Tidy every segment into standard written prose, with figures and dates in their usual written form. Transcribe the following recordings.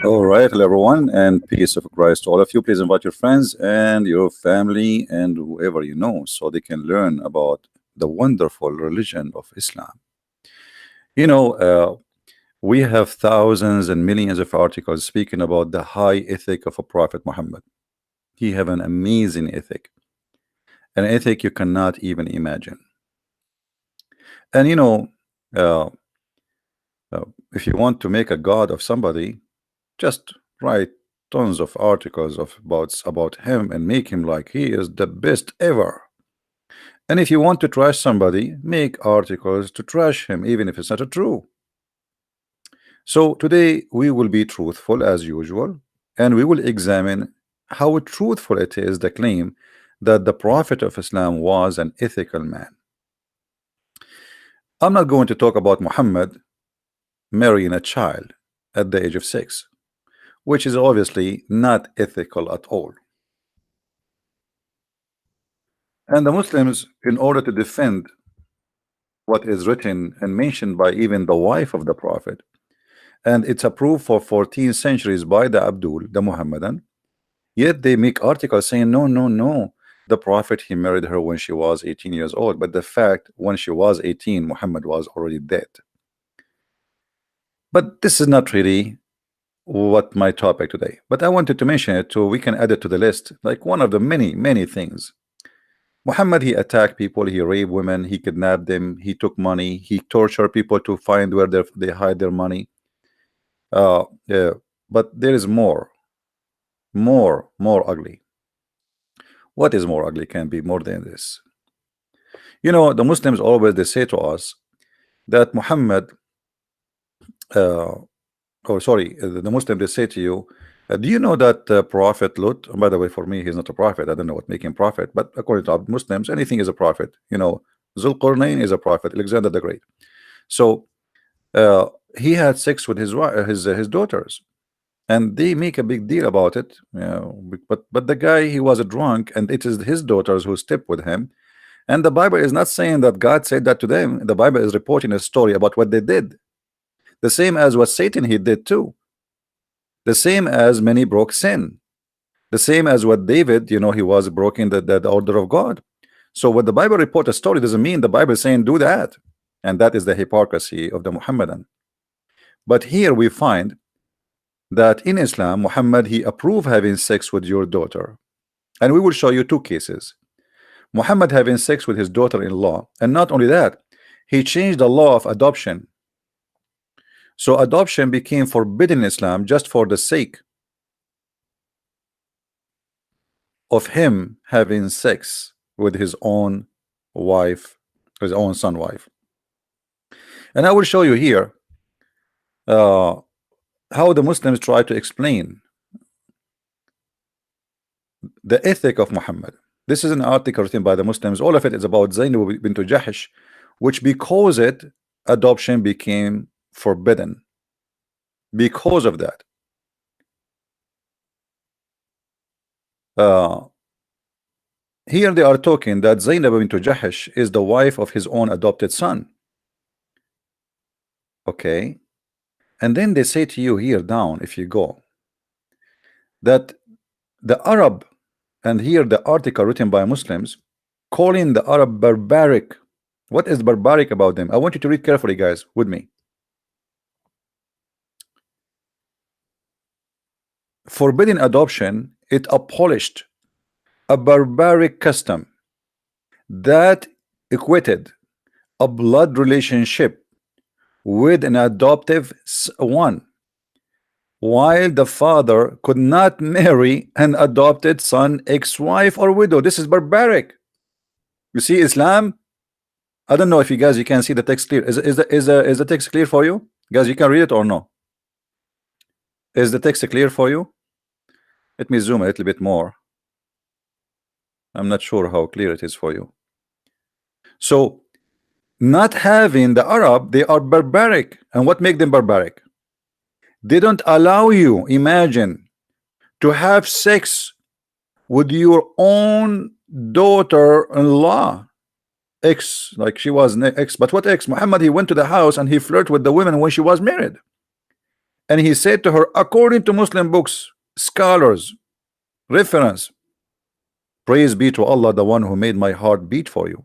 All right, hello everyone, and peace of Christ to all of you. Please invite your friends and your family and whoever you know so they can learn about the wonderful religion of Islam. You know, we have thousands and millions of articles speaking about the high ethic of a Prophet Muhammad. He have an amazing ethic, an ethic you cannot even imagine. And uh, if you want to make a god of somebody, just write tons of articles about him and make him like he is the best ever. And if you want to trash somebody, make articles to trash him, even if it's not true. So today we will be truthful as usual, and we will examine how truthful it is the claim that the Prophet of Islam was an ethical man. I'm not going to talk about Muhammad marrying a child at the age of 6, which is obviously not ethical at all. And the Muslims, in order to defend what is written and mentioned by even the wife of the Prophet, and it's approved for 14 centuries by the Abdul, the Muhammadan, yet they make articles saying, no, no, no, the Prophet, he married her when she was 18 years old. But the fact, when she was 18, Muhammad was already dead. But this is not really what my topic today. But I wanted to mention it so we can add it to the list, like one of the many, many things. Muhammad, he attacked people, he raped women, he kidnapped them, he took money, he tortured people to find where they hide their money. Yeah, but there is more ugly. What is more ugly can be more than this. The Muslims always they say to us that Muhammad, the Muslim they say to you, do you know that Prophet Lut? And by the way, for me, he's not a prophet. I don't know what making prophet, but according to Muslims, anything is a prophet. Zulqarnain is a prophet. Alexander the Great. So he had sex with his daughters, and they make a big deal about it. But the guy, he was a drunk, and it is his daughters who slept with him. And the Bible is not saying that God said that to them. The Bible is reporting a story about what they did. The same as what Satan he did too. The same as many broke sin. The same as what David, he was broken the order of God. So what the Bible report a story doesn't mean the Bible is saying do that. And that is the hypocrisy of the Muhammadan. But here we find that in Islam, Muhammad, he approved having sex with your daughter. And we will show you two cases. Muhammad having sex with his daughter-in-law, and not only that, he changed the law of adoption. So adoption became forbidden in Islam just for the sake of him having sex with his own wife, his own son wife. And I will show you here how the Muslims try to explain the ethic of Muhammad. This is an article written by the Muslims. All of it is about Zainab bint Jahish, which because adoption became forbidden. Because of that. Here they are talking that Zainab bint Jahish is the wife of his own adopted son. Okay. And then they say to you here down, if you go, that the Arab, and here the article written by Muslims, calling the Arab barbaric. What is barbaric about them? I want you to read carefully, guys, with me. Forbidding adoption, it abolished a barbaric custom that equated a blood relationship with an adoptive one, while the father could not marry an adopted son, ex-wife, or widow. This is barbaric. You see, Islam. I don't know if you guys can see the text clear. Is the text clear for you, guys? You can read it or no? Is the text clear for you? Let me zoom a little bit more. I'm not sure how clear it is for you. So, not having the Arab, they are barbaric. And what make them barbaric? They don't allow you, imagine, to have sex with your own daughter-in-law. Ex, like she was ex. But what ex? Muhammad, he went to the house and he flirted with the women when she was married. And he said to her, according to Muslim books, scholars, reference, praise be to Allah, the one who made my heart beat for you.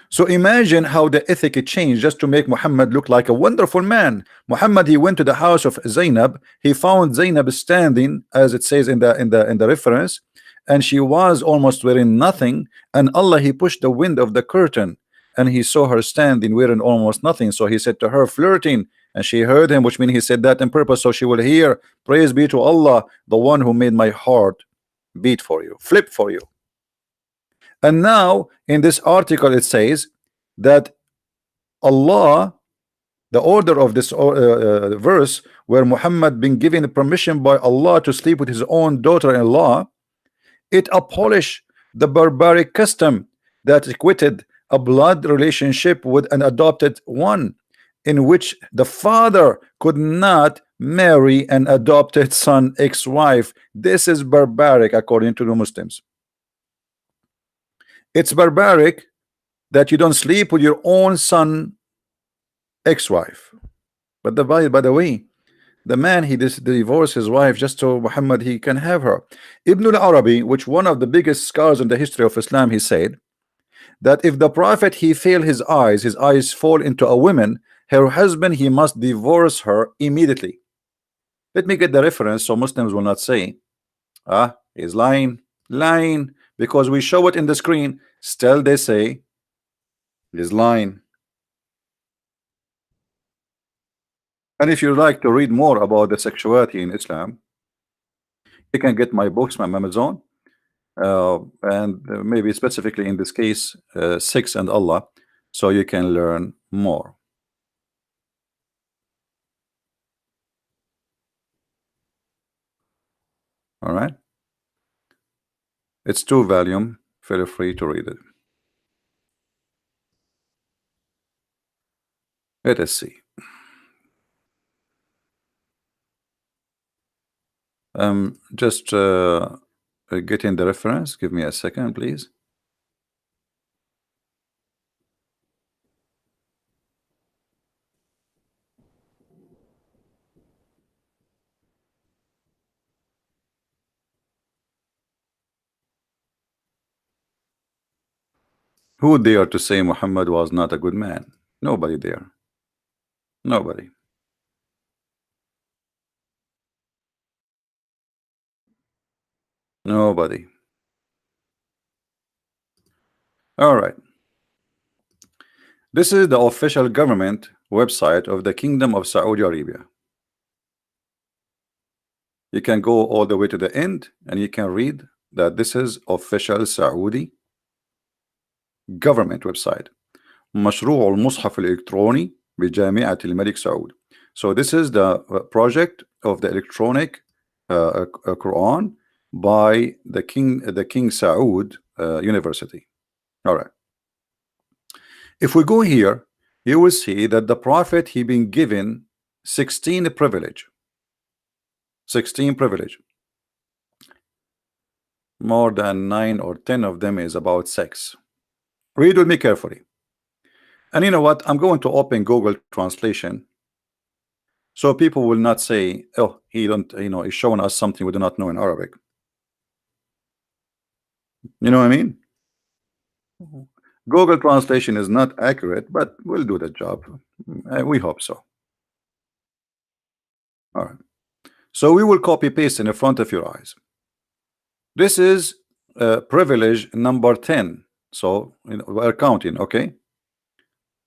So imagine how the ethic changed just to make Muhammad look like a wonderful man. Muhammad, he went to the house of Zainab. He found Zainab standing, as it says in the reference, and she was almost wearing nothing. And Allah, he pushed the wind of the curtain, and he saw her standing wearing almost nothing. So he said to her, flirting, and she heard him, which means he said that in purpose so she will hear. Praise be to Allah, the one who made my heart beat for you, flip for you. And now in this article it says that Allah, the order of this verse where Muhammad been given permission by Allah to sleep with his own daughter-in-law, it abolished the barbaric custom that equated a blood relationship with an adopted one, in which the father could not marry an adopted son ex-wife. This is barbaric according to the Muslims. It's barbaric that you don't sleep with your own son ex-wife. But by the way, the man, he divorced his wife just so Muhammad he can have her. Ibn al-Arabi, which one of the biggest scholars in the history of Islam, he said that if the prophet he fail his eyes fall into a woman, her husband, he must divorce her immediately. Let me get the reference so Muslims will not say, he's lying, because we show it in the screen. Still they say he's lying. And if you like to read more about the sexuality in Islam, you can get my books from Amazon, and maybe specifically in this case, Sex and Allah, so you can learn more. All right, it's 2 volume. Feel free to read it. Let us see. Just getting the reference. Give me a second, please. Who dare to say Muhammad was not a good man? Nobody there. Nobody. Nobody. All right. This is the official government website of the Kingdom of Saudi Arabia. You can go all the way to the end and you can read that this is official Saudi government website. مشروع المصحف الإلكتروني بجامعة الملك سعود. So this is the project of the electronic Quran by the King Saud University. All right. If we go here, you will see that the prophet he been given 16 privilege. 16 privilege. More than 9 or 10 of them is about sex. Read with me carefully. And you know what? I'm going to open Google Translation so people will not say, oh, he don't, he's showing us something we do not know in Arabic. You know what I mean? Google Translation is not accurate, but we'll do the job. We hope so. All right. So we will copy paste in the front of your eyes. This is privilege number 10. So we're counting, okay?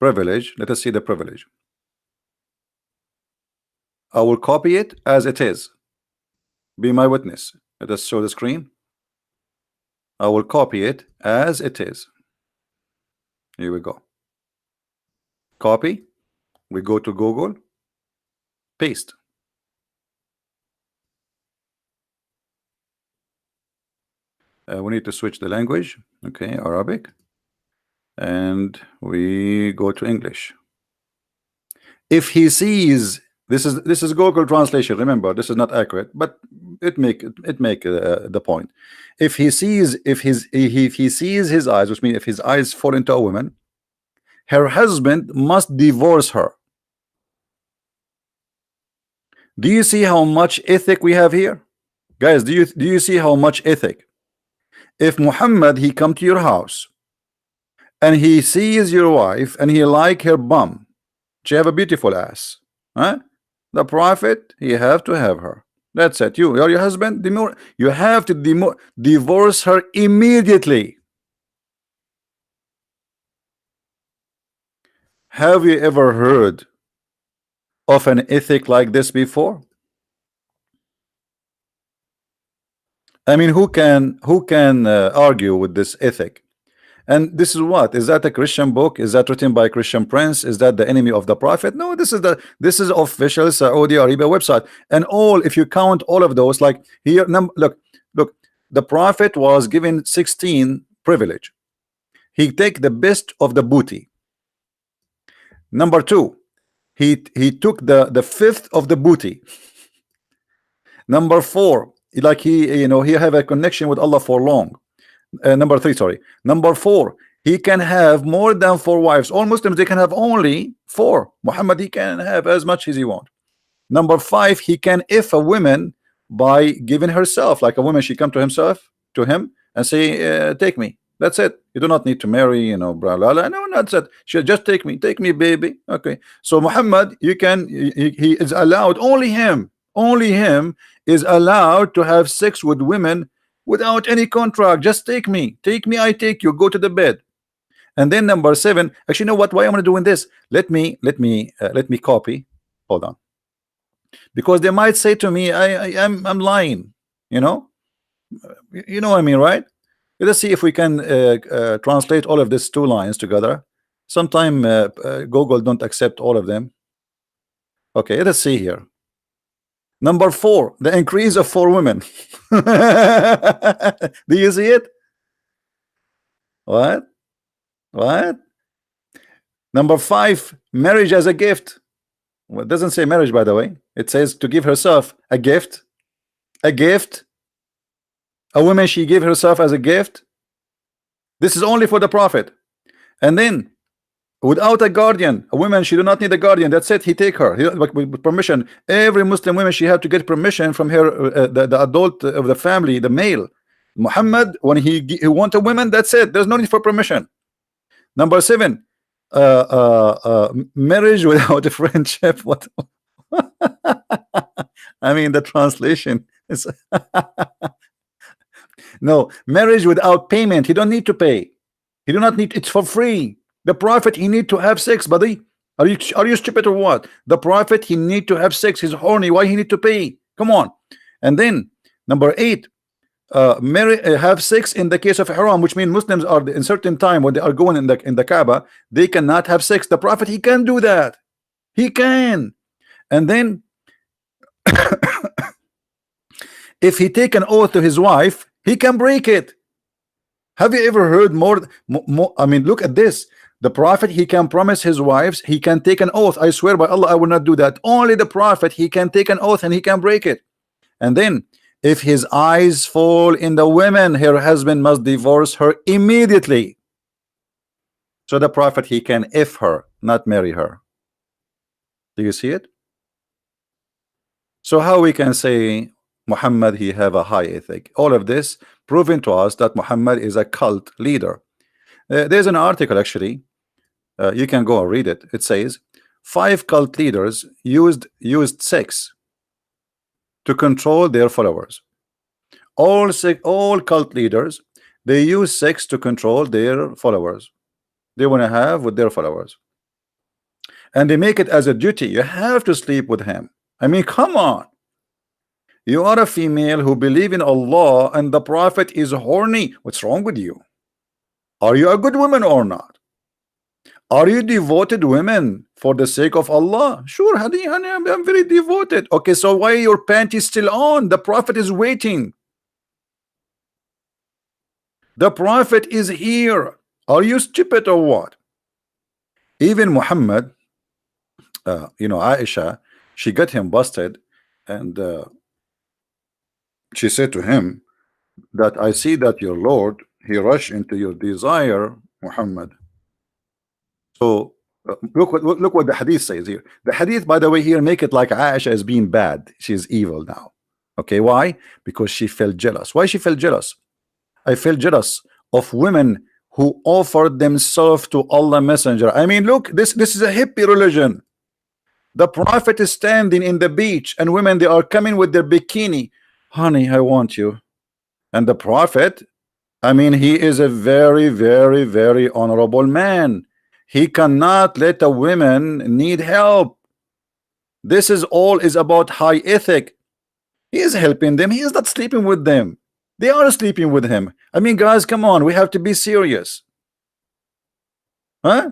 Privilege. Let us see the privilege. I will copy it as it is. Be my witness. Let us show the screen. I will copy it as it is. Here we go. Copy. We go to Google. Paste. We need to switch the language. Okay, Arabic. And we go to English. If he sees, this is Google Translation. Remember, this is not accurate, but it make the point. If he sees his eyes, which means if his eyes fall into a woman, her husband must divorce her. Do you see how much ethic we have here, guys? Do you see how much ethic? If Muhammad he come to your house and he sees your wife and he like her bum, she have a beautiful ass, huh? The prophet he have to have her. That's it. You're your husband. You have to divorce her immediately. Have you ever heard of an ethic like this before? I mean, who can argue with this ethic? And this is what? Is that a Christian book? Is that written by a Christian prince? Is that the enemy of the prophet? No, this is official Saudi Arabia website. And all, if you count all of those, like here, look, the prophet was given 16 privilege. He take the best of the booty. Number two, he took the fifth of the booty. Number four, like he have a connection with Allah for long. Number three, sorry. Number four, he can have more than 4 wives. All Muslims, they can have only 4. Muhammad, he can have as much as he want. Number 5, he can if a woman by giving herself, like a woman, she come to him and say, take me. That's it. You do not need to marry, blah, blah, blah. No, that's it. She just take me, baby. Okay. So Muhammad, he is allowed, only him is allowed to have sex with women without any contract. Just take me, I take you, go to the bed. And then number 7, actually, you know what? Why am I doing this? Let me copy. Hold on, because they might say to me, I'm lying. You know what I mean, right? Let's see if we can translate all of this 2 lines together. Sometime Google don't accept all of them. Okay, let's see here. Number 4, the increase of 4 women. Do you see it? What? Number 5, marriage as a gift. Well, it doesn't say marriage, by the way. It says to give herself a gift. A woman, she give herself as a gift. This is only for the prophet. And then without a guardian, a woman, she do not need a guardian. That's it. He take her with permission. Every Muslim woman, she have to get permission from her the adult of the family, the male. Muhammad, when he want a woman, that's it. There's no need for permission. Number 7, marriage without a friendship. What? I mean, the translation is no, marriage without payment. He don't need to pay. He do not need. It's for free. The prophet, he need to have sex, buddy. Are you stupid or what? The prophet, he need to have sex. He's horny. Why he need to pay? Come on. And then number 8, have sex in the case of haram, which means Muslims are in certain time when they are going in the Kaaba, they cannot have sex. The prophet, he can do that. He can. And then if he take an oath to his wife, he can break it. Have you ever heard more? I mean, look at this. The prophet, he can promise his wives, he can take an oath. I swear by Allah, I will not do that. Only the prophet, he can take an oath and he can break it. And then if his eyes fall in the women, her husband must divorce her immediately. So the prophet, he can if her, not marry her. Do you see it? So how we can say Muhammad, he have a high ethic? All of this proving to us that Muhammad is a cult leader. There's an article, actually, you can go and read it. It says 5 cult leaders used sex to control their followers. All cult leaders, they use sex to control their followers. They want to have with their followers, and they make it as a duty. You have to sleep with him. I mean, come on. You are a female who believe in Allah and the prophet is horny. What's wrong with you? Are you a good woman or not? Are you devoted women for the sake of Allah? Sure, honey, I'm very devoted. Okay, so why your panties still on? The prophet is waiting. The prophet is here. Are you stupid or what? Even Muhammad, Aisha, she got him busted, and she said to him that I see that your Lord, he rushed into your desire, Muhammad. So Look what the hadith says here. The hadith, by the way, here make it like Aisha is being bad. She's evil now. Okay, why? Because she felt jealous. Why she felt jealous? I felt jealous of women who offered themselves to Allah Messenger. I mean, look, this is a hippie religion. The Prophet is standing in the beach, and women, they are coming with their bikini. Honey, I want you. And the Prophet, I mean, he is a very, very, very honorable man. He cannot let a woman need help. This is all is about high ethic. He is helping them. He is not sleeping with them. They are sleeping with him. I mean, guys, come on. We have to be serious. Huh?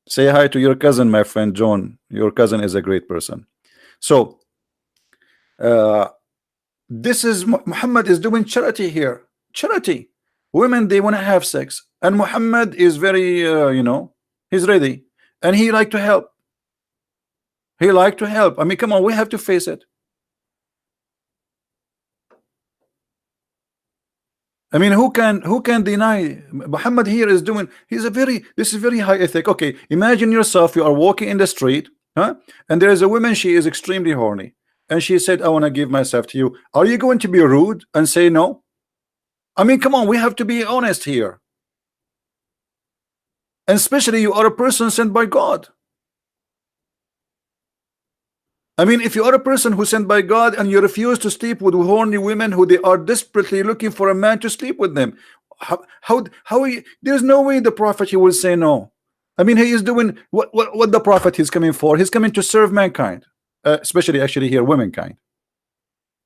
Say hi to your cousin, my friend John. Your cousin is a great person. So, this is Muhammad is doing charity here. Charity. Women, they want to have sex, and Muhammad is very, you know, he's ready, and he like to help. He like to help. I mean, come on, we have to face it. I mean, who can deny Muhammad here is doing? He's a very, this is very high ethic. Okay, imagine yourself, you are walking in the street, huh? And there is a woman, she is extremely horny, and she said, I want to give myself to you. Are you going to be rude and say no? I mean, come on, we have to be honest here. And especially you are a person sent by God. I mean, if you are a person who sent by God and you refuse to sleep with horny women who they are desperately looking for a man to sleep with them, there's no way the Prophet he will say no. I mean, he is doing what the Prophet is coming for. He's coming to serve mankind, especially actually here womankind.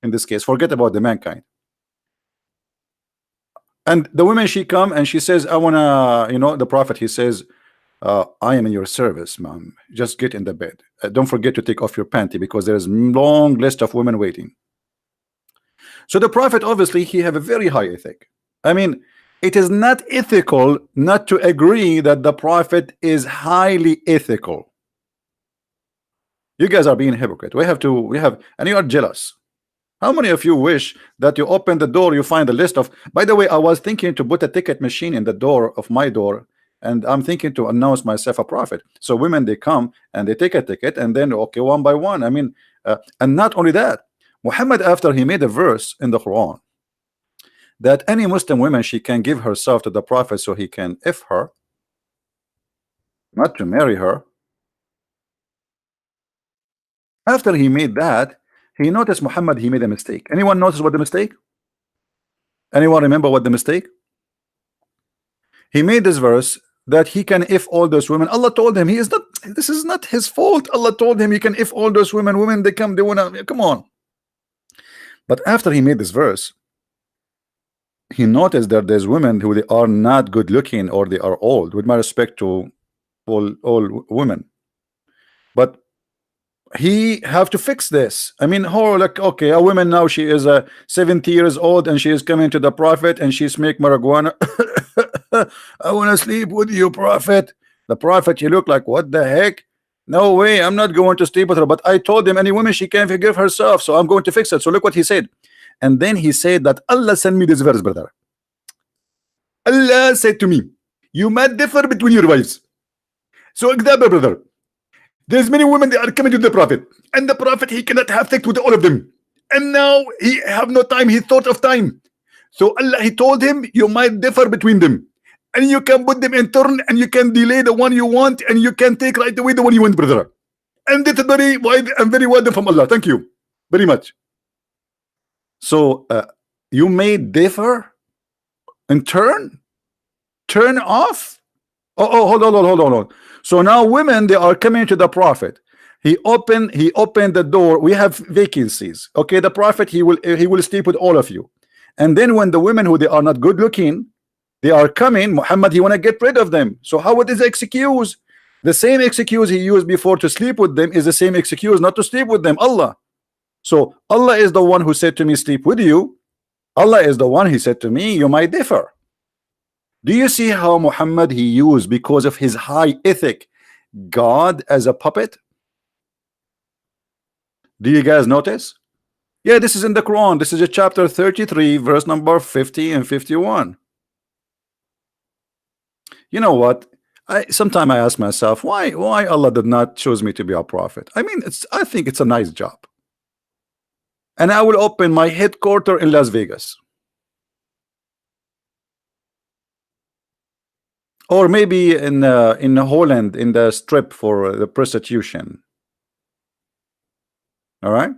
In this case, forget about the mankind. And the woman, she come and she says, I wanna, you know, the Prophet he says, I am in your service, ma'am. Just get in the bed. Don't forget to take off your panty because there's a long list of women waiting. So the Prophet, obviously, he have a very high ethic. I mean, it is not ethical not to agree that the Prophet is highly ethical. You guys are being hypocrite. We have, and you are jealous. How many of you wish that you open the door, you find a list of, by the way, I was thinking to put a ticket machine in the door of my door, and I'm thinking to announce myself a prophet. So women, they come and they take a ticket, and then okay, one by one. I mean, and not only that, Muhammad, after he made a verse in the Quran that any Muslim woman, she can give herself to the Prophet so he can if her, not to marry her. After he made that, he noticed Muhammad, he made a mistake. Anyone notice what the mistake? Anyone remember what the mistake? He made this verse that he can if all those women. Allah told him he is not, this is not his fault. Allah told him he can if all those women they come, they wanna, come on. But after he made this verse, he noticed that there's women who they are not good looking or they are old, with my respect to all women, but he have to fix this. I mean, oh, like, okay, a woman now, she is 70 years old and she is coming to the Prophet and she's make marijuana. I want to sleep with you, Prophet. The Prophet, he looked like, what the heck? No way, I'm not going to sleep with her. But I told him any woman, she can't forgive herself, so I'm going to fix it. So look what he said. And then he said that Allah sent me this verse, brother. Allah said to me, you might differ between your wives. So example, brother, there's many women that are coming to the Prophet, and the Prophet, he cannot have sex with all of them. And now he have no time, he thought of time. So Allah, he told him, you might differ between them. And you can put them in turn, and you can delay the one you want, and you can take right away the one you want, brother. And that's very wide and very wide from Allah. Thank you very much. So you may differ and turn off. Oh, hold on. So now women, they are coming to the Prophet. He opened the door. We have vacancies. Okay, the Prophet, he will sleep with all of you. And then when the women who they are not good looking, they are coming, Muhammad, he want to get rid of them. So how would this excuse? The same excuse he used before to sleep with them is the same excuse not to sleep with them. Allah. So Allah is the one who said to me, sleep with you. Allah is the one, he said to me, you might differ. Do you see how Muhammad, he used, because of his high ethic, God as a puppet? Do you guys notice? Yeah, this is in the Quran. This is a chapter 33, verse number 50 and 51. You know what? Sometimes I ask myself, why Allah did not choose me to be a prophet? I mean, I think it's a nice job, and I will open my headquarters in Las Vegas, or maybe in Holland, in the strip for the prostitution. All right.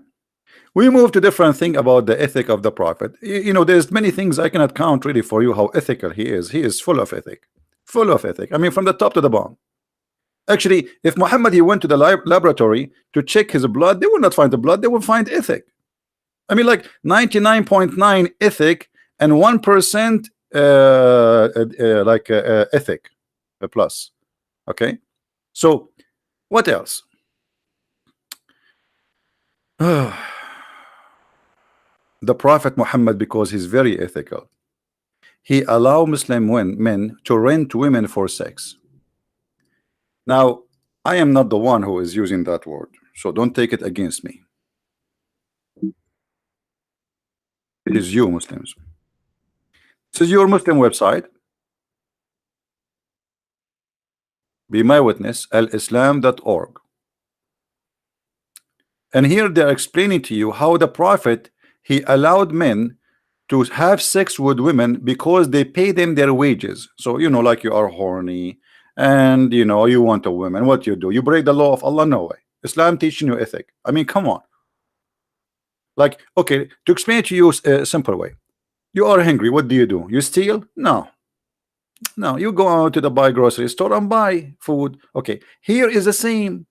We move to different thing about the ethic of the prophet. You know, there's many things I cannot count really for you how ethical he is. He is full of ethic, full of ethic. I mean, from the top to the bottom. Actually, if Muhammad he went to the laboratory to check his blood, they will not find the blood. They will find ethic. I mean, like 99.9 ethic and 1% ethic plus. Okay. So what else? The Prophet Muhammad, because he's very ethical, he allow Muslim men to rent women for sex. Now, I am not the one who is using that word, so don't take it against me. It is you Muslims. This is your Muslim website. Be my witness, alislam.org. And here they are explaining to you how the Prophet he allowed men to have sex with women because they pay them their wages. So you know, like you are horny and you know you want a woman, what you do? You break the law of Allah? No way. Islam teaching you ethic. I mean, come on. Like, okay, to explain it to you a simple way. You are hungry, what do? You steal? No. No, you go out to the grocery store and buy food. Okay, here is the same.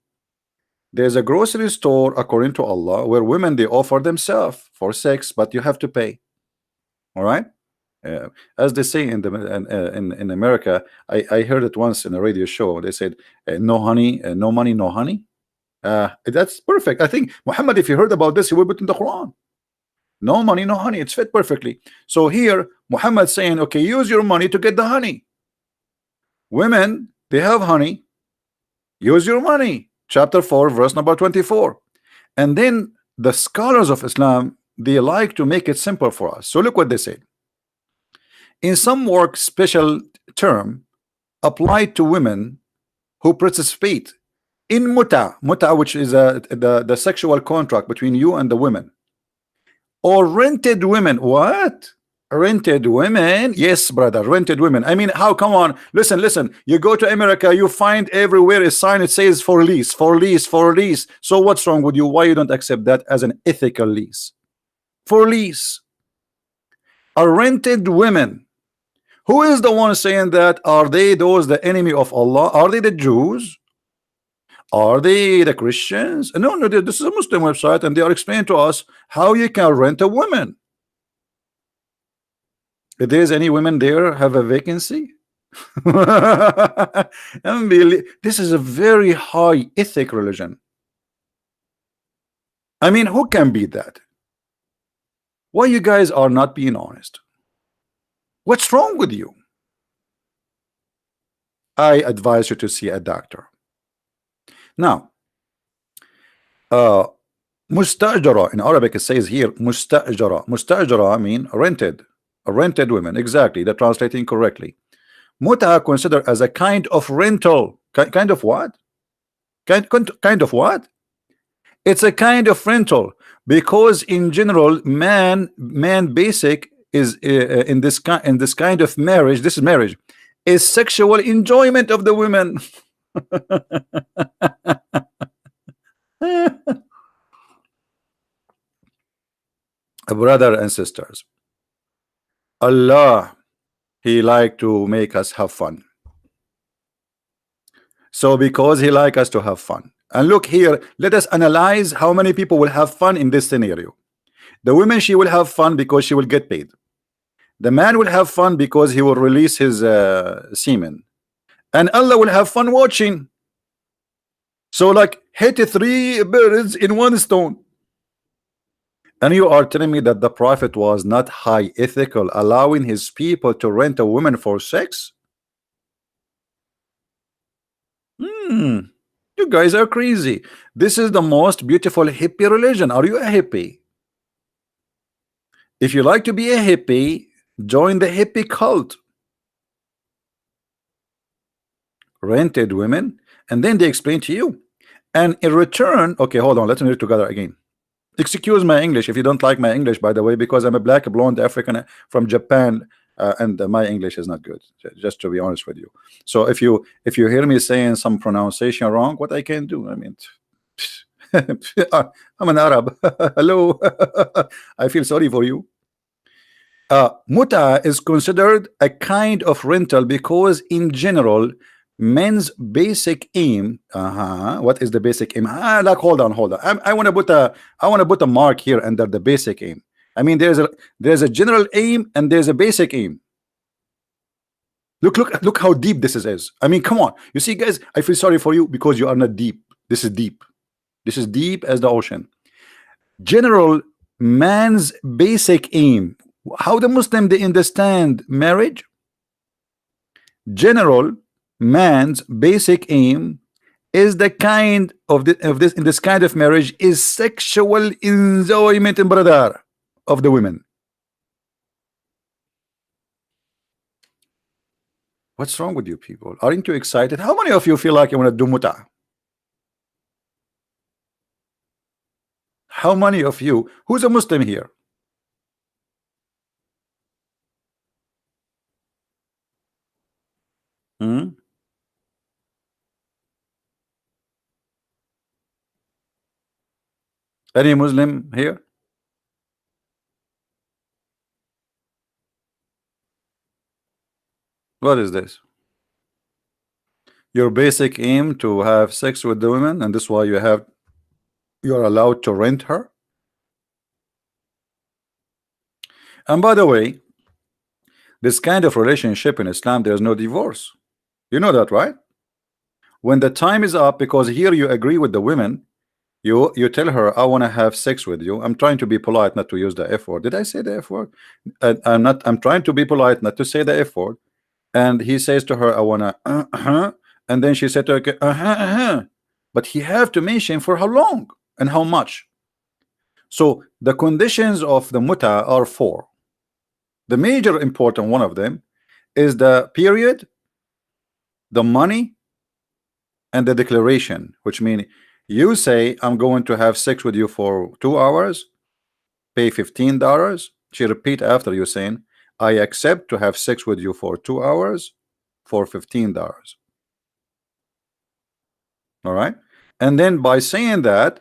There's a grocery store according to Allah where women they offer themselves for sex, but you have to pay. All right. As they say in America, I heard it once in a radio show. They said, "No honey, no money, no honey." That's perfect. I think Muhammad, if you heard about this, he would put in the Quran. No money, no honey. It's fit perfectly. So here, Muhammad saying, okay, use your money to get the honey. Women, they have honey. Use your money. Chapter 4, verse number 24. And then the scholars of Islam, they like to make it simple for us. So look what they say. In some work, special term applied to women who participate in muta, which is the sexual contract between you and the women, or rented women. What? Rented women? Yes, brother, rented women. I mean, how? Come on, listen. You go to America, you find everywhere a sign, it says for lease, for lease, for lease. So what's wrong with you? Why you don't accept that as an ethical lease? For lease. Are rented women. Who is the one saying that? Are they those the enemy of Allah? Are they the Jews? Are they the Christians? No, this is a Muslim website, and they are explaining to us how you can rent a woman. If there's any women there have a vacancy, this is a very high ethic religion. I mean, who can beat that? Why you guys are not being honest? What's wrong with you? I advise you to see a doctor. Now, mustajara in Arabic, it says here mustajara. Mustajara mean rented, rented women. Exactly, they're translating correctly. Muta considered as a kind of rental. Kind of what? Kind of what? It's a kind of rental because in general, man basic is in this kind of marriage. This is marriage, is sexual enjoyment of the women. Brother and sisters, Allah, he like to make us have fun. So because he like us to have fun, and look here, let us analyze how many people will have fun in this scenario. The woman, she will have fun because she will get paid. The man will have fun because he will release his semen, and Allah will have fun watching. So like hit 3 birds in 1 stone. And you are telling me that the Prophet was not high ethical, allowing his people to rent a woman for sex? You guys are crazy. This is the most beautiful hippie religion. Are you a hippie? If you like to be a hippie, join the hippie cult. rented women, and then they explain to you. And in return, okay, hold on, let's read it together again. Excuse my English if you don't like my English, by the way, because I'm a black blonde African from Japan, and my English is not good, just to be honest with you. So if you hear me saying some pronunciation wrong, what I can do? I mean, I'm an Arab. Hello. I feel sorry for you. Muta is considered a kind of rental because in general men's basic aim, what is the basic aim? Like, hold on, I want to put a mark here under the basic aim. I mean, there's a general aim and there's a basic aim. Look how deep this is. I mean, come on. You see, guys, I feel sorry for you because you are not deep. This is deep. This is deep as the ocean. General man's basic aim. How the Muslim they understand marriage? General man's basic aim is the kind of this in this kind of marriage is sexual enjoyment, brother, of the women. What's wrong with you people? Aren't you excited? How many of you feel like you want to do muta? How many of you? Who's a Muslim here? Any Muslim here? What is this? Your basic aim to have sex with the women, and this is why you're allowed to rent her. And by the way, this kind of relationship in Islam, there's no divorce. You know that, right? When the time is up, because here you agree with the women, you tell her, I want to have sex with you. I'm trying to be polite, not to use the F word. Did I say the F word? I'm trying to be polite, not to say the F word. And he says to her, I want to and then she said to her, but he have to mention for how long and how much. So the conditions of the muta are 4. The major important one of them is the period, the money, and the declaration, which means you say, I'm going to have sex with you for 2 hours, pay $15. She repeat after you saying, I accept to have sex with you for 2 hours for $15. All right. And then by saying that,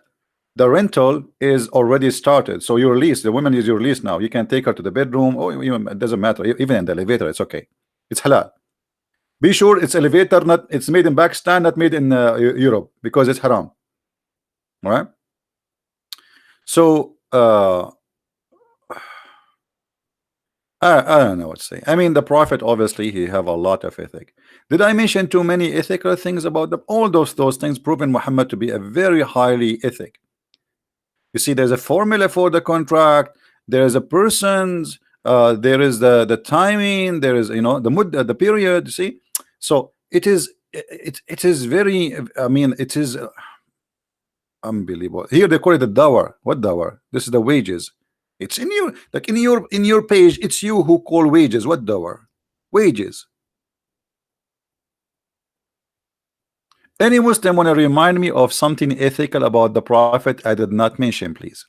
the rental is already started. So you're released. The woman is your release now. You can take her to the bedroom. Or it doesn't matter. Even in the elevator, it's okay. It's halal. Be sure it's elevator, not it's made in Pakistan, not made in Europe, because it's haram. All right. So I don't know what to say. I mean, the Prophet obviously he have a lot of ethic. Did I mention too many ethical things about them? All those things proven Muhammad to be a very highly ethic. You see, there's a formula for the contract. There is a person's. There is the timing. There is the period. You see, so it is very. I mean, it is unbelievable. Here they call it the dower. What dower? This is the wages. It's in your in your page. It's you who call wages. What dower? Wages. Any Muslim want to remind me of something ethical about the Prophet I did not mention, please?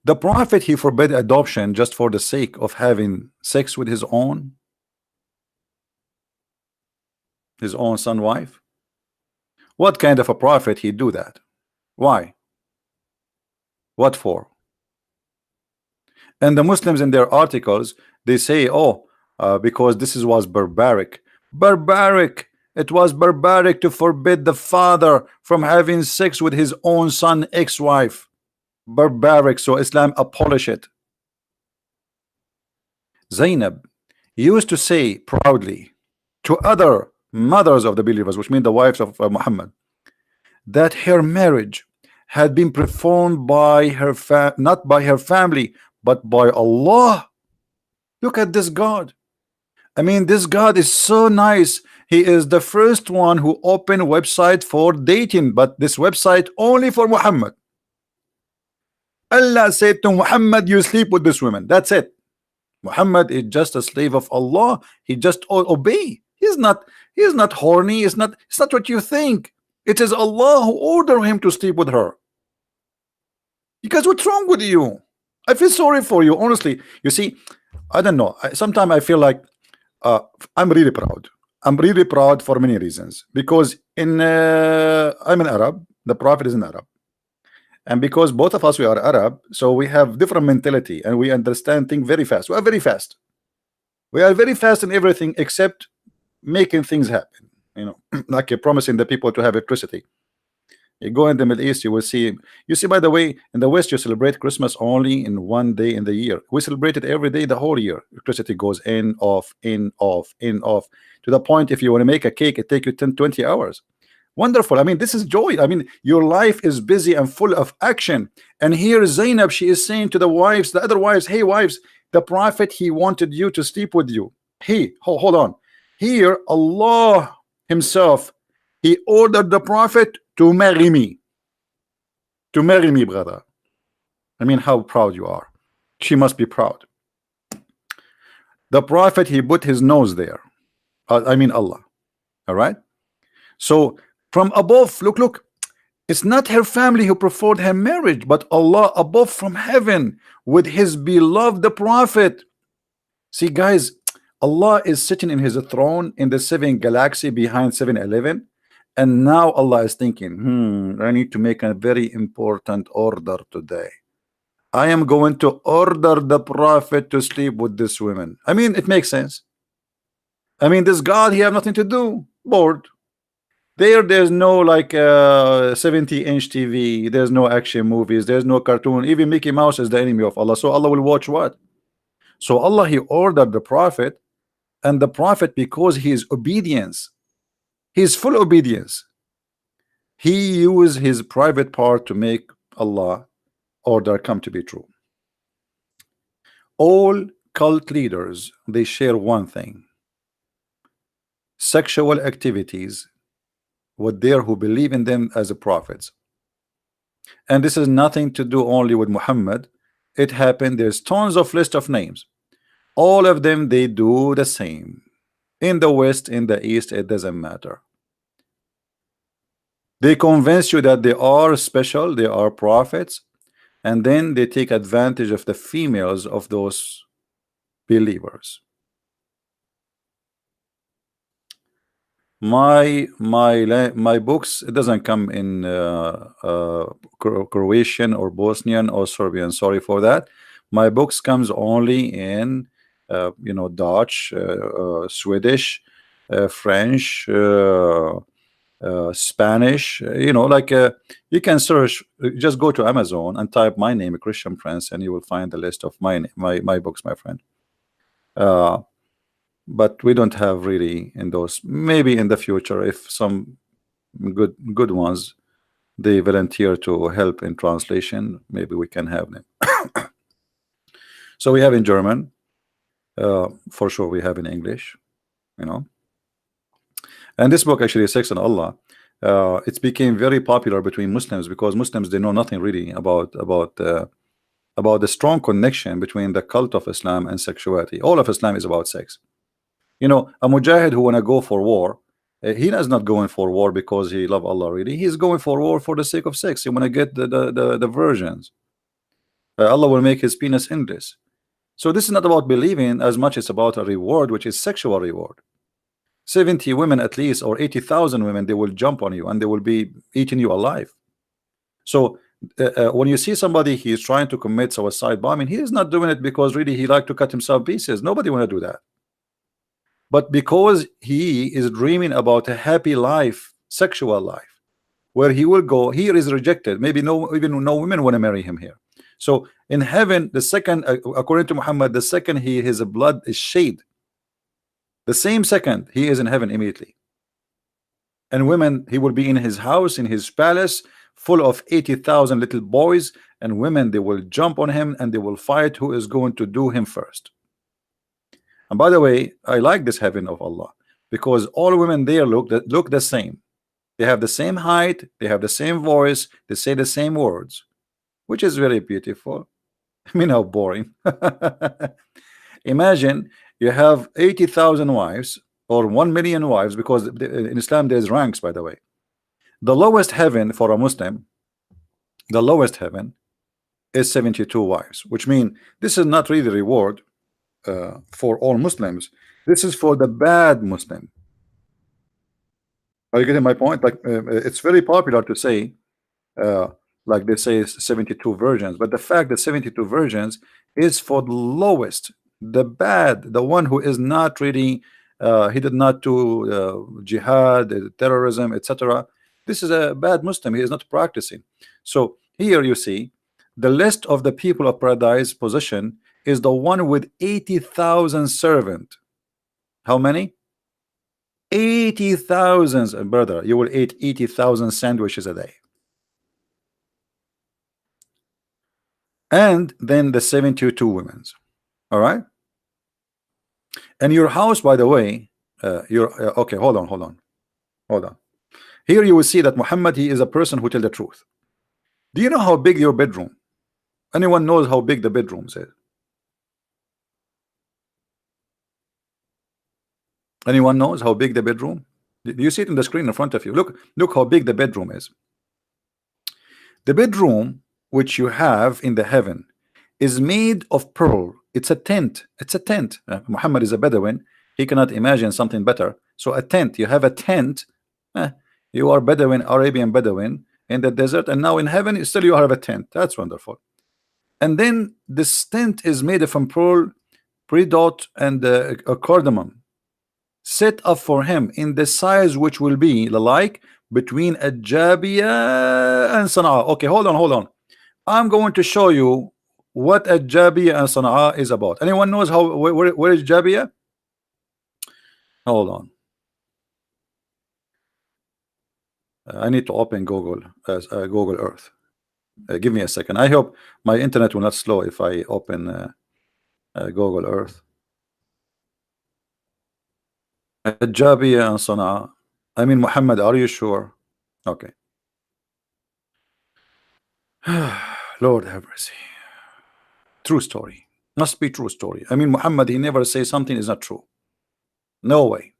The Prophet he forbade adoption just for the sake of having sex with his own son wife. What kind of a prophet he do that? Why? What for? And the Muslims in their articles they say, oh, because this was barbaric. It was barbaric to forbid the father from having sex with his own son ex-wife. Barbaric, so Islam abolish it. Zainab used to say proudly to other mothers of the believers, which mean the wives of Muhammad, that her marriage had been performed by her not by her family but by Allah. Look at this God. I mean, this God is so nice. He is the first one who opened a website for dating, but this website only for Muhammad. Allah said to Muhammad, you sleep with this woman. That's it. Muhammad is just a slave of Allah. He just obey. He's not horny. It's not what you think. It is Allah who ordered him to sleep with her. Because what's wrong with you? I feel sorry for you, honestly. You see, I don't know. Sometimes I feel like I'm really proud. I'm really proud for many reasons. Because I'm an Arab. The Prophet is an Arab. And because both of us we are Arab, so we have different mentality and we understand things very fast. We are very fast. We are very fast in everything except making things happen. You know, like promising the people to have electricity. You go in the Middle East, you will see. You see, by the way, in the West, you celebrate Christmas only in one day in the year. We celebrate it every day, the whole year. Electricity goes in, off, in, off, in, off. To the point, if you want to make a cake, it takes you 10, 20 hours. Wonderful. I mean, this is joy. I mean, your life is busy and full of action. And here Zainab, she is saying to the wives, the other wives, hey wives, the Prophet, he wanted you to sleep with you. Hold on. Here, Allah himself, he ordered the Prophet to marry me. To marry me, brother. I mean, how proud you are. She must be proud. The Prophet, he put his nose there. I mean Allah. All right. So from above, look, it's not her family who preferred her marriage, but Allah above from heaven with his beloved Prophet. See, guys, Allah is sitting in his throne in the 7th galaxy behind 7-Eleven. And now Allah is thinking, I need to make a very important order today. I am going to order the Prophet to sleep with this woman. I mean, it makes sense. I mean, this God, he have nothing to do. Bored. There's no like 70-inch TV. There's no action movies. There's no cartoon. Even Mickey Mouse is the enemy of Allah. So Allah will watch what? So Allah, he ordered the Prophet, and the Prophet, because he is obedience, he is full obedience. He used his private part to make Allah order come to be true. All cult leaders, they share one thing: sexual activities with there who believe in them as the prophets. And this is nothing to do only with Muhammad. It happened. There's tons of list of names. All of them, they do the same. In the West, in the East, it doesn't matter. They convince you that they are special, they are prophets, and then they take advantage of the females of those believers. My books, it doesn't come in Croatian or Bosnian or Serbian. Sorry for that. My books comes only in Dutch, Swedish, French, Spanish. You can search. Just go to Amazon and type my name, Christian Prince, and you will find the list of my books, my friend. But we don't have really in those. Maybe in the future, if some good ones they volunteer to help in translation, maybe we can have them. So we have in German, for sure. We have in English, And this book actually, Sex and Allah, it became very popular between Muslims because Muslims, they know nothing really about the strong connection between the cult of Islam and sexuality. All of Islam is about sex. A mujahid who want to go for war, he is not going for war because he love Allah really. He's going for war for the sake of sex. He want to get the virgins. Allah will make his penis endless. So this is not about believing as much as about a reward, which is sexual reward. 70 women at least, or 80,000 women, they will jump on you and they will be eating you alive. So when you see somebody, he is trying to commit suicide bombing, he is not doing it because really he like to cut himself pieces. Nobody want to do that. But because he is dreaming about a happy life, sexual life, where he will go, here is rejected. Maybe even no women want to marry him here. So in heaven, the second, according to Muhammad, the second his blood is shed, the same second he is in heaven immediately. And women, he will be in his house, in his palace, full of 80,000 little boys, and women, they will jump on him and they will fight who is going to do him first. And by the way, I like this heaven of Allah because all women there look the same. They have the same height, they have the same voice, they say the same words, which is very beautiful. I mean, how boring. Imagine you have 80,000 wives or 1 million wives, because in Islam there's ranks, by the way. The lowest heaven for a Muslim, the lowest heaven is 72 wives, which means this is not really reward for all Muslims. This is for the bad Muslim. Are you getting my point? Like it's very popular to say uh, like they say 72 virgins, but the fact that 72 virgins is for the lowest, the bad, the one who is not really he did not do jihad, terrorism, etc. This is a bad Muslim. He is not practicing. So here you see the list of the people of paradise position is the one with 80,000 servant. How many? 80,000. Brother, you will eat 80,000 sandwiches a day. And then the 72 women's. All right. And your house, by the way, okay, hold on. Here you will see that Muhammad, he is a person who tell the truth. Do you know how big your bedroom? Anyone knows how big the bedroom is? Anyone knows how big the bedroom? Do you see it in the screen in front of you? Look how big the bedroom is. The bedroom which you have in the heaven is made of pearl. It's a tent. It's a tent. Muhammad is a Bedouin. He cannot imagine something better. So a tent. You have a tent. You are Bedouin, Arabian Bedouin in the desert, and now in heaven still you have a tent. That's wonderful. And then this tent is made from pearl, peridot, and cardamom, set up for him in the size which will be like between a Jabiya and Sana'a. Okay, hold on. I'm going to show you what a Jabiya and Sana'a is about. Anyone knows how where is Jabiya? Hold on. I need to open Google Google Earth. Give me a second. I hope my internet will not slow if I open Google Earth. Jabiya and Sana'a. I mean, Muhammad, are you sure? Okay. Lord have mercy. True story. Must be true story. I mean, Muhammad, he never say something is not true. No way.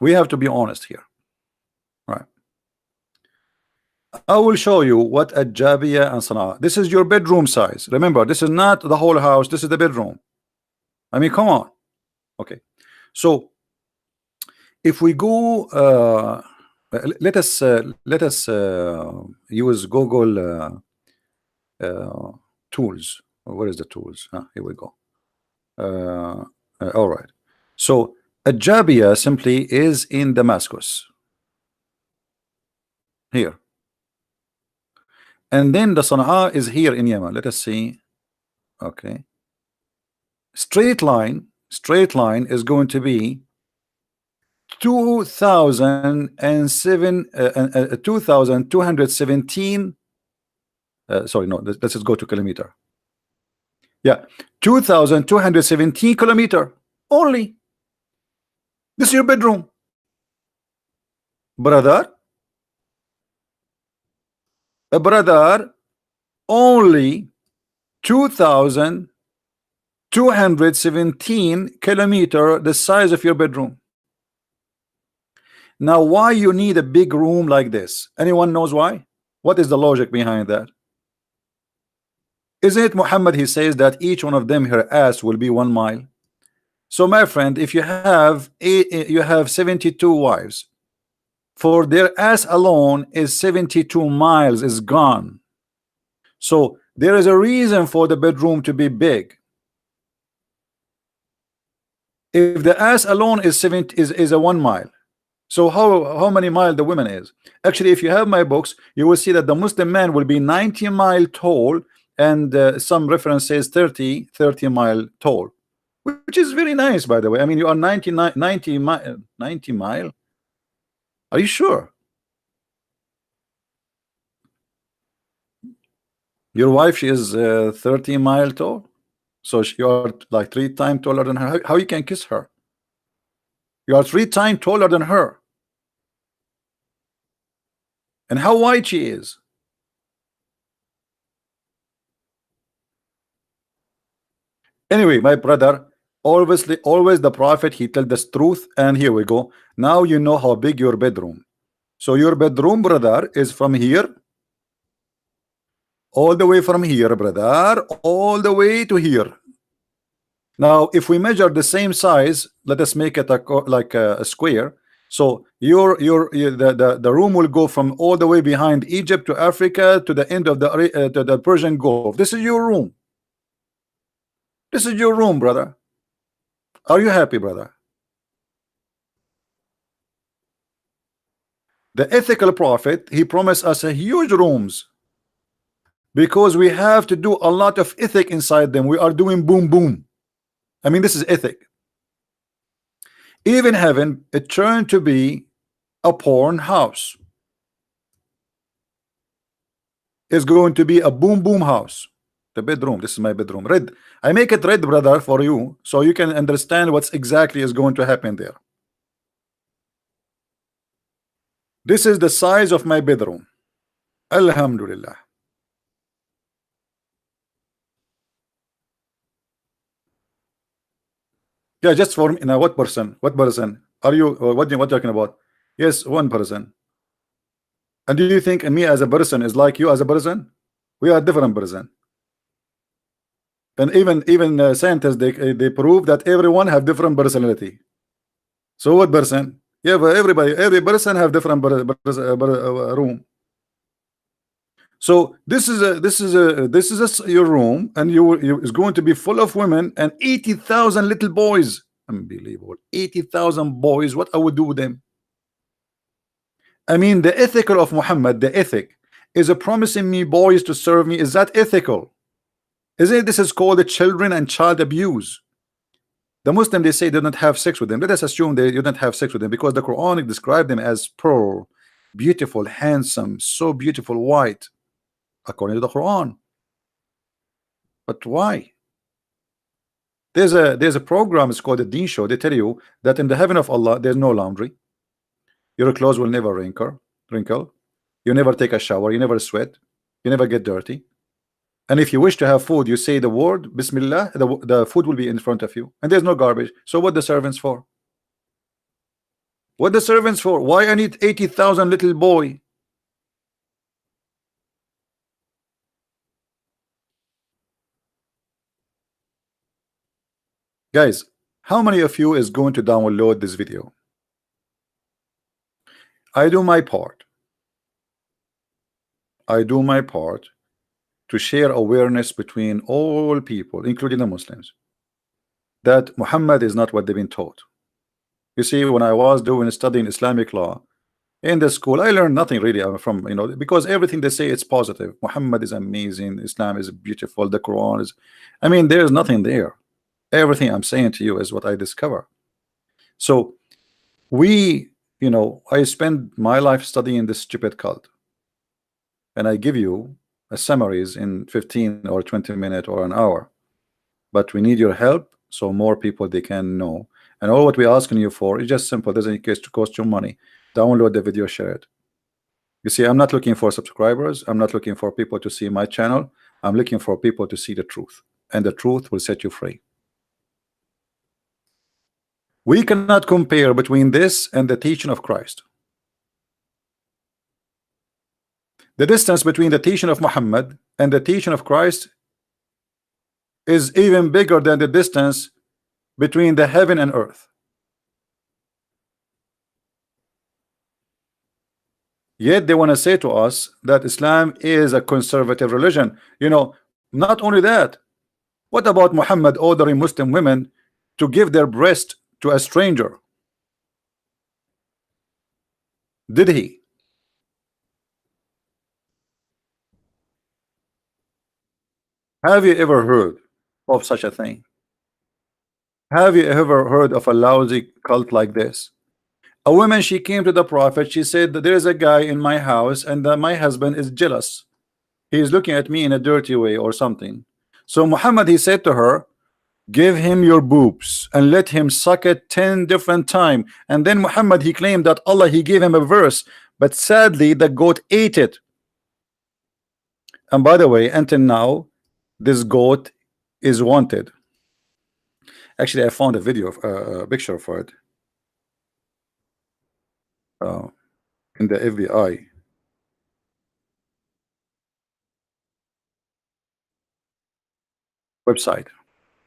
We have to be honest here. Right. I will show you what a Jabiya and Sana'a. This is your bedroom size. Remember, this is not the whole house. This is the bedroom. I mean, come on. Okay. So if we go, let us use Google tools. Where is the tools? Here we go. All right. So a Jabiya simply is in Damascus. Here. And then the Sana'a is here in Yemen. Let us see. Okay. Straight line is going to be 2,217 sorry, no, let's just go to kilometer. Yeah, 2,217 kilometer only. This is your bedroom, brother. A brother, only 2,217 kilometer, the size of your bedroom. Now, why you need a big room like this? Anyone knows why? What is the logic behind that? Isn't it Muhammad, he says that each one of them, her ass will be 1 mile. So my friend, if you have 72 wives, for their ass alone is 72 miles is gone. So there is a reason for the bedroom to be big. If the ass alone is a 1 mile, so how many miles the woman is? Actually, if you have my books, you will see that the Muslim man will be 90 mile tall, and some reference says 30 mile tall, which is very nice, by the way. I mean, you are 90 mile. Are you sure? Your wife, she is 30 mile tall, so you are like 3 times taller than her. How you can kiss her? You are 3 times taller than her. And how wide she is? Anyway, my brother, Always the prophet, he tell the truth. And here we go. Now you know how big your bedroom. So your bedroom, brother, is from here, all the way from here, brother, all the way to here. Now, if we measure the same size, let us make it like a square. So the room will go from all the way behind Egypt to Africa to the end of the Persian Gulf. This is your room. This is your room, brother. Are you happy, brother? The ethical prophet, he promised us a huge rooms because we have to do a lot of ethic inside them. We are doing boom boom. I mean, this is ethic. Even heaven, it turned to be a porn house. It's going to be a boom boom house. The bedroom, this is my bedroom. Red. I make it red, brother, for you, so you can understand what's exactly is going to happen there. This is the size of my bedroom. Alhamdulillah. Yeah, just for me. Now, what person? What person? Are you? What you talking about? Yes, one person. And do you think me as a person is like you as a person? We are different person. And even scientists, they prove that everyone have different personality. So what person? Yeah, but every person have different room. So this is your room, and you is going to be full of women and 80,000 little boys. Unbelievable. 80,000 boys. What I would do with them? I mean, the ethical of Muhammad, the ethic is a promising me boys to serve me. Is that ethical? Isn't it? This is called the children and child abuse. The Muslim, they say they don't have sex with them. Let us assume they don't have sex with them because the Quran described them as pearl, beautiful, handsome, so beautiful, white, according to the Quran. But why? There's a program, it's called the Deen Show. They tell you that in the heaven of Allah there's no laundry. Your clothes will never wrinkle. You never take a shower. You never sweat. You never get dirty. And if you wish to have food, you say the word Bismillah, the food will be in front of you, and there's no garbage. So what the servants for? What the servants for? Why I need 80,000 little boy? Guys, how many of you is going to download this video? I do my part. I do my part to share awareness between all people, including the Muslims, that Muhammad is not what they've been taught. You see, when I was studying Islamic law in the school, I learned nothing really from, because everything they say it's positive. Muhammad is amazing. Islam is beautiful. The Quran is, I mean, there's nothing there. Everything I'm saying to you is what I discover. So I spend my life studying this stupid cult, and I give you a summaries in 15 or 20 minutes or an hour. But we need your help so more people they can know. And all what we're asking you for is just simple. Doesn't cost you money. Download the video, share it. You see, I'm not looking for subscribers. I'm not looking for people to see my channel. I'm looking for people to see the truth, and the truth will set you free. We cannot compare between this and the teaching of Christ. The distance between the teaching of Muhammad and the teaching of Christ is even bigger than the distance between the heaven and earth. Yet they want to say to us that Islam is a conservative religion. Not only that, what about Muhammad ordering Muslim women to give their breast to a stranger? Did he? Have you ever heard of such a thing? Have you ever heard of a lousy cult like this? A woman, she came to the prophet. She said that there is a guy in my house, and my husband is jealous. He is looking at me in a dirty way or something. So Muhammad, he said to her, give him your boobs and let him suck it 10 different times. And then Muhammad, he claimed that Allah, he gave him a verse, but sadly the goat ate it. And by the way, until now this goat is wanted. Actually, I found a video of a picture for it uh, in the FBI website.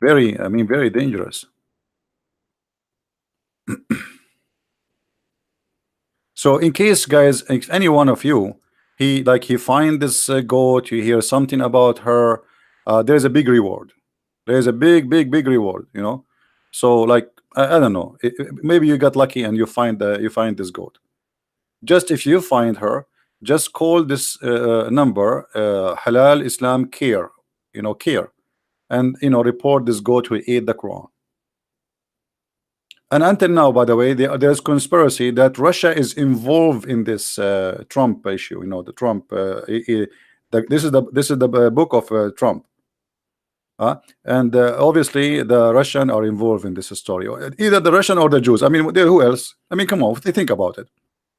Very, I mean, very dangerous. So in case, guys, if any one of you, he find this goat, you hear something about her, there's a big reward. There's a big reward, you know. So like I don't know, maybe you got lucky and you find this goat. Just if you find her, just call this number, Halal Islam Care, you know, care, and you know, report this goat who ate the Quran. And until now, by the way, there's conspiracy that Russia is involved in this Trump issue. You know, the Trump. This is the book of Trump, and obviously the Russian are involved in this story. Either the Russian or the Jews. I mean, who else? I mean, come on, think about it.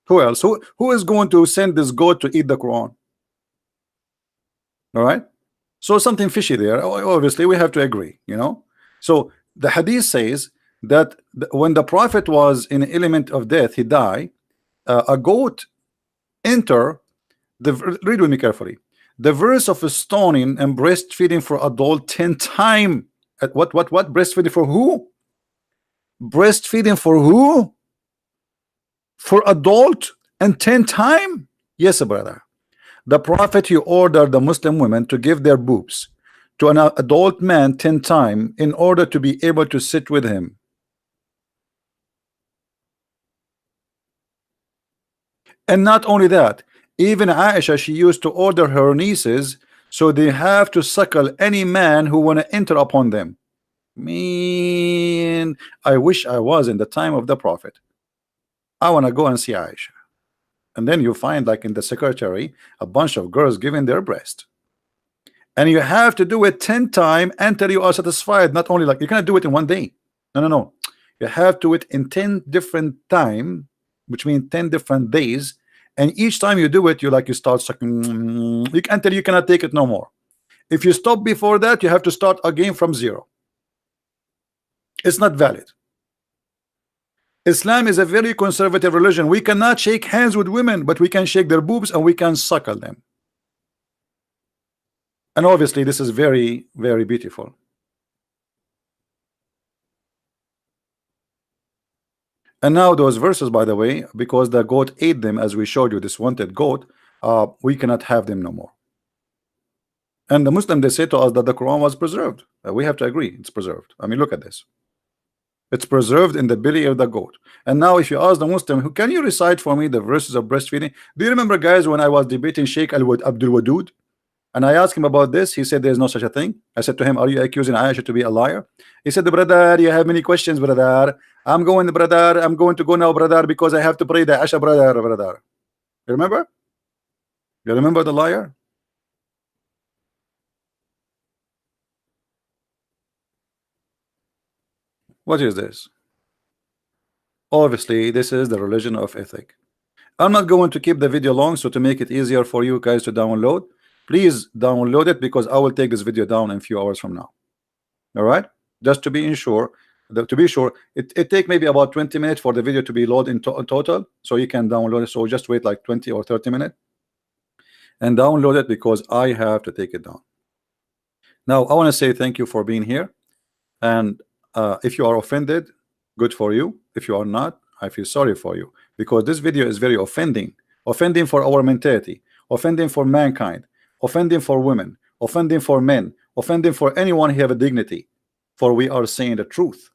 Who else? Who is going to send this goat to eat the Quran? All right. So something fishy there. Obviously, we have to agree. You know. So the Hadith says that when the Prophet was in an element of death, he died. A goat enter the. Read with me carefully. The verse of stoning and breastfeeding for adult 10 times. What breastfeeding for who? Breastfeeding for who? For adult and 10 times? Yes, brother. The Prophet, he ordered the Muslim women to give their boobs to an adult man 10 times in order to be able to sit with him. And not only that, even Aisha, she used to order her nieces so they have to suckle any man who want to enter upon them. Man, I wish I was in the time of the Prophet. I want to go and see Aisha. And then you find, like in the secretary, a bunch of girls giving their breast. And you have to do it 10 times until you are satisfied. Not only like you cannot do it in one day. No. You have to do it in 10 different times, which means 10 different days. And each time you do it, you start sucking until you cannot take it no more. If you stop before that, you have to start again from zero. It's not valid. Islam is a very conservative religion. We cannot shake hands with women, but we can shake their boobs and we can suckle them. And obviously this is very, very beautiful. And now those verses, by the way, because the goat ate them, as we showed you, this wanted goat, we cannot have them no more. And the Muslim, they say to us that the Quran was preserved. We have to agree, it's preserved. I mean, look at this. It's preserved in the belly of the goat. And now if you ask the Muslim, who can you recite for me the verses of breastfeeding? Do you remember, guys, when I was debating Sheikh Abdul Wadud? And I asked him about this. He said there's no such a thing. I said to him, are you accusing Aisha to be a liar? He said, brother, you have many questions, brother. I'm going to go now, brother, because I have to pray the Aisha, brother. You remember? You remember the liar? What is this? Obviously, this is the religion of ethic. I'm not going to keep the video long, so to make it easier for you guys to download, please download it, because I will take this video down in a few hours from now. All right, just to be sure, it take maybe about 20 minutes for the video to be loaded in total, so you can download it. So just wait like 20 or 30 minutes and download it, because I have to take it down. Now I want to say thank you for being here, and if you are offended, good for you. If you are not, I feel sorry for you, because this video is very offending for our mentality, offending for mankind, offending for women, offending for men, offending for anyone who have a dignity, for we are saying the truth,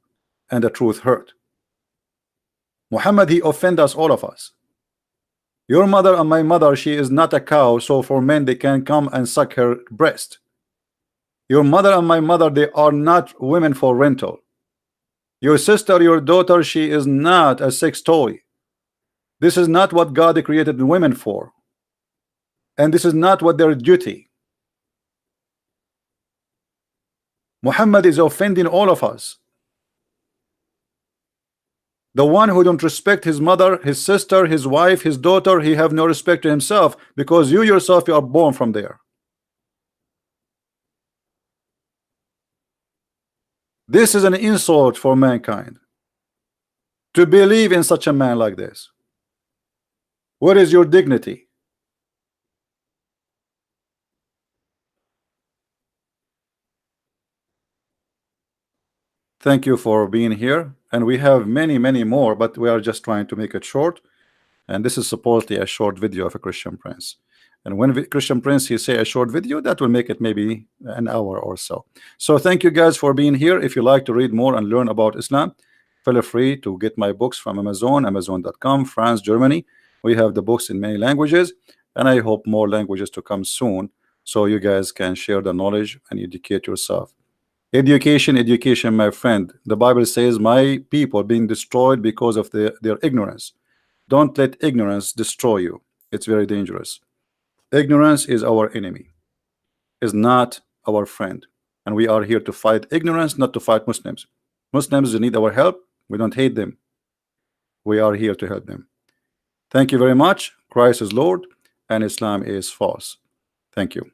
and the truth hurt. Muhammad, he offend us, all of us. Your mother and my mother, she is not a cow, so for men they can come and suck her breast. Your mother and my mother, they are not women for rental. Your sister, your daughter, she is not a sex toy. This is not what God created women for, and this is not what their duty. Muhammad is offending all of us. The one who don't respect his mother, his sister, his wife, his daughter, he have no respect to himself, because you yourself, you are born from there. This is an insult for mankind to believe in such a man like this. What is your dignity? Thank you for being here, and we have many more, but we are just trying to make it short. And this is supposedly a short video of a Christian Prince. And when Christian Prince he say a short video, that will make it maybe an hour or so. So thank you guys for being here. If you like to read more and learn about Islam, feel free to get my books from Amazon, Amazon.com, France, Germany. We have the books in many languages, and I hope more languages to come soon, so you guys can share the knowledge and educate yourself. Education, my friend. The Bible says, my people being destroyed because of their ignorance. Don't let ignorance destroy you. It's very dangerous. Ignorance is our enemy, is not our friend. And we are here to fight ignorance, not to fight Muslims. Muslims need our help. We don't hate them. We are here to help them. Thank you very much. Christ is Lord and Islam is false. Thank you.